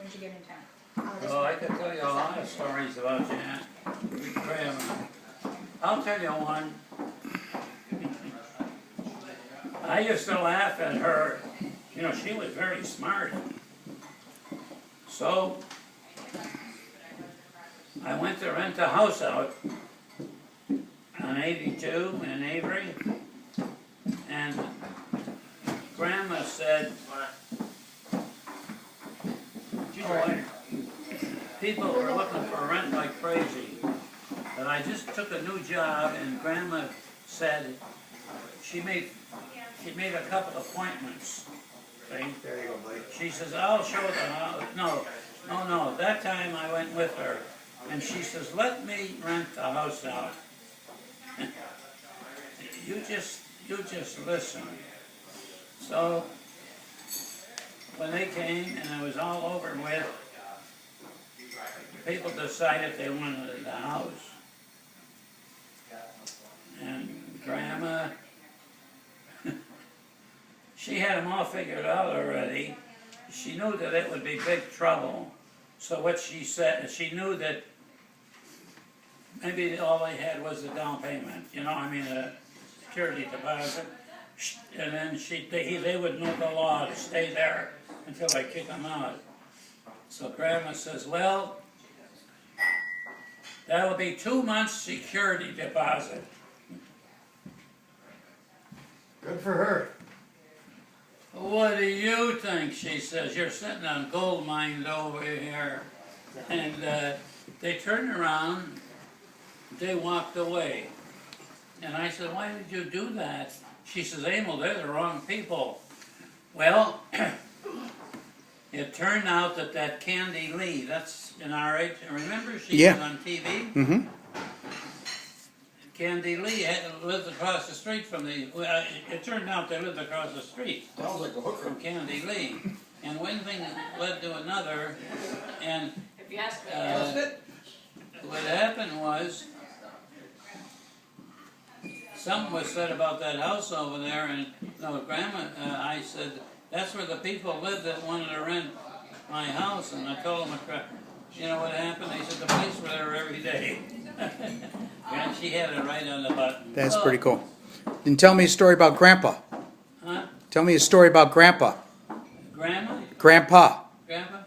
did you get in town? Well, I could tell you a lot of stories about Janet. Grandma. I'll tell you one. I used to laugh at her. You know, she was very smart. So, I went to rent a house out on 82 in Avery, and Grandma said, "Boy, people were looking for rent like crazy." But I just took a new job, and Grandma said she made a couple appointments. See? There you go, buddy. She says, "I'll show the house." No. That time I went with her, and she says, "Let me rent the house out. You just listen." So when they came and it was all over with, people decided they wanted the house. And Grandma, she had them all figured out already. She knew that it would be big trouble. So what she said, she knew that maybe all they had was the down payment, you know, I mean, a security deposit. And then they would know the law to stay there until they kick them out. So Grandma says, "Well, that'll be 2 months security deposit." Good for her. "What do you think?" she says. "You're sitting on gold mines over here." And they turned around, they walked away. And I said, "Why did you do that?" She says, "Emil, they're the wrong people." Well, it turned out that Candy Lee, that's in our age, remember she was on TV? Mm-hmm. Candy Lee lived across the street from it turned out they lived across the street Sounds like a hooker. from Candy Lee. And one thing led to another, and what happened was, something was said about that house over there, and Grandma, I said, "That's where the people lived that wanted to rent my house," and I told them, you know what happened? They said the police were there every day. And she had it right on the button. That's pretty cool. And tell me a story about Grandpa. Huh? Tell me a story about Grandpa. Grandma? Grandpa. Grandpa?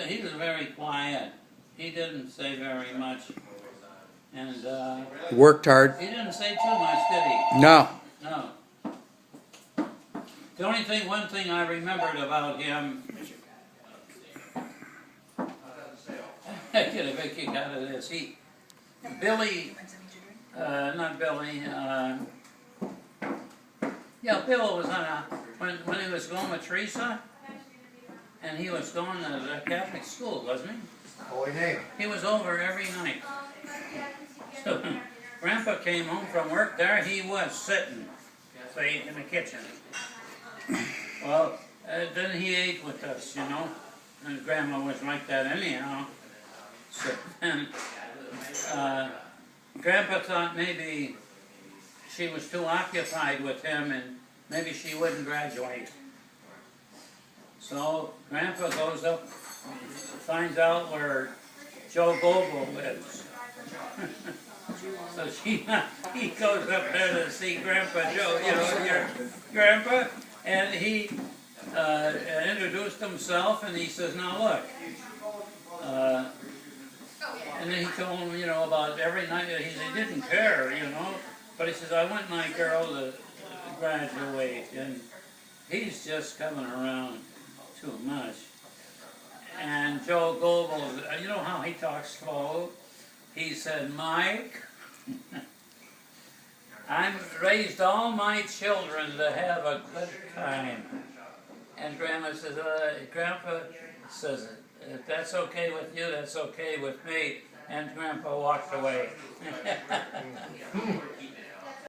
He was very quiet. He didn't say very much. And Worked hard. he didn't say too much, did he? No. No. The only one thing I remembered about him, I get a big kick out of this. Billy, not Billy, Bill was when he was going with Teresa, and he was going to the Catholic school, wasn't he? Holy name. He was over every night. So when Grandpa came home from work, there he was sitting, see, in the kitchen. Well, then he ate with us, you know, and Grandma was like that anyhow. So then Grandpa thought maybe she was too occupied with him and maybe she wouldn't graduate. So Grandpa goes up, finds out where Joe Goble lives. So he goes up there to see Grandpa Joe, you know, your Grandpa, and he introduced himself, and he says, "Now look," and then he told him, you know, about every night. He didn't care, you know, but he says, "I want my girl to graduate," and he's just coming around too much. And Joe Goble, you know how he talks slow? He said, "Mike, I've raised all my children to have a good time." And Grandma says, Grandpa says, "If that's okay with you, that's okay with me." And Grandpa walked away.